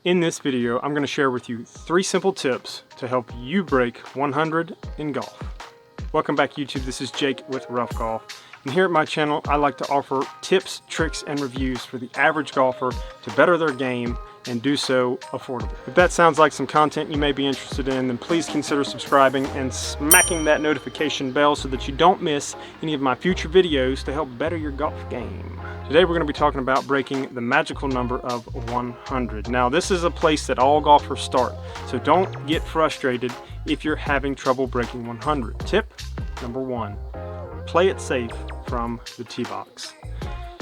In this video, I'm going to share with you 3 simple tips to help you break 100 in golf. Welcome back YouTube, this is Jake with Rough Golf. And here at my channel, I like to offer tips, tricks, and reviews for the average golfer to better their game and do so affordably. If that sounds like some content you may be interested in, then please consider subscribing and smacking that notification bell so that you don't miss any of my future videos to help better your golf game. Today we're going to be talking about breaking the magical number of 100. Now this is a place that all golfers start, so don't get frustrated if you're having trouble breaking 100. Tip number 1, play it safe from the tee box.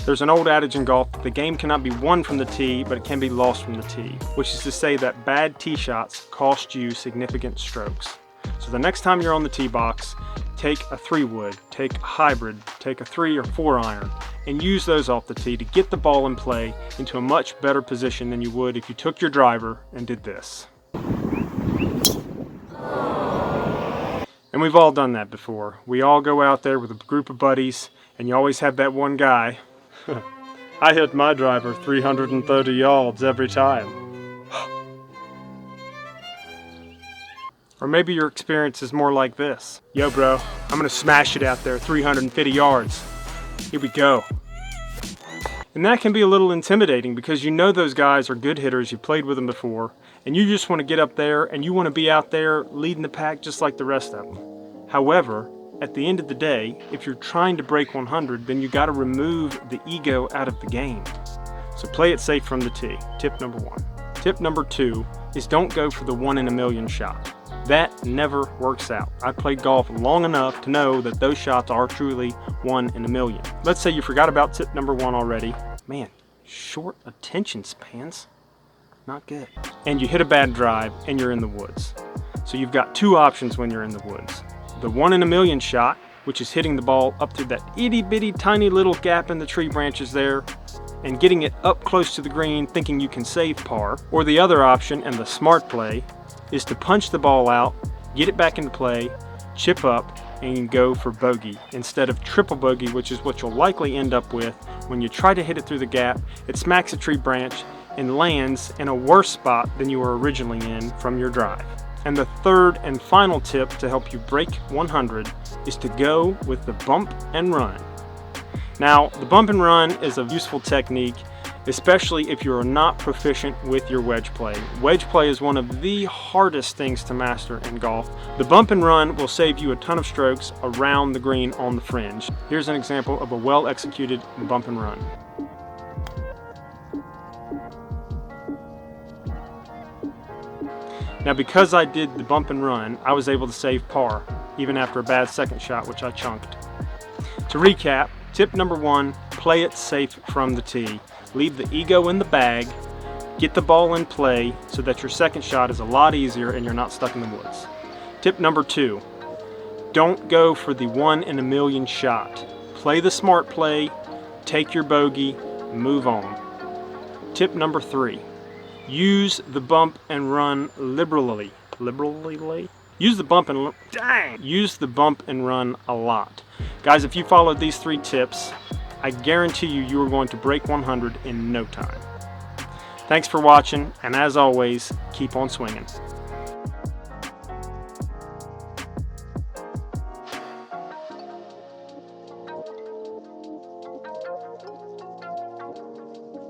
There's an old adage in golf that the game cannot be won from the tee, but it can be lost from the tee, which is to say that bad tee shots cost you significant strokes. So the next time you're on the tee box, take a 3-wood, take a hybrid, take a 3 or 4 iron, and use those off the tee to get the ball in play into a much better position than you would if you took your driver and did this. And we've all done that before. We all go out there with a group of buddies, and you always have that one guy. I hit my driver 330 yards every time. Or maybe your experience is more like this. Yo bro, I'm gonna smash it out there 350 yards. Here we go. And that can be a little intimidating because you know those guys are good hitters, you played with them before, and you just want to get up there and you want to be out there leading the pack just like the rest of them. However, at the end of the day, if you're trying to break 100, then you got to remove the ego out of the game. So play it safe from the tee. Tip number 1. Tip number 2 is don't go for the 1 in a million shot. That never works out. I've played golf long enough to know that those shots are truly 1 in a million. Let's say you forgot about tip number 1 already. Man, short attention spans. Not good. And you hit a bad drive and you're in the woods. So you've got 2 options when you're in the woods. The 1 in a million shot, which is hitting the ball up through that itty bitty tiny little gap in the tree branches there and getting it up close to the green thinking you can save par. Or the other option, and the smart play, is to punch the ball out, get it back into play, chip up, and go for bogey instead of triple bogey, which is what you'll likely end up with when you try to hit it through the gap. It smacks a tree branch and lands in a worse spot than you were originally in from your drive. And the third and final tip to help you break 100 is to go with the bump and run. Now, the bump and run is a useful technique, especially if you are not proficient with your wedge play. Wedge play is one of the hardest things to master in golf. The bump and run will save you a ton of strokes around the green on the fringe. Here's an example of a well-executed bump and run. Now because I did the bump and run, I was able to save par, even after a bad second shot, which I chunked. To recap, tip number 1, play it safe from the tee. Leave the ego in the bag, get the ball in play so that your second shot is a lot easier and you're not stuck in the woods. Tip number 2, don't go for the 1 in a million shot. Play the smart play, take your bogey, move on. Tip number 3, use the bump and run liberally. Use the bump and run a lot. Guys, if you followed these 3 tips, I guarantee you are going to break 100 in no time. Thanks for watching, and as always, keep on swinging.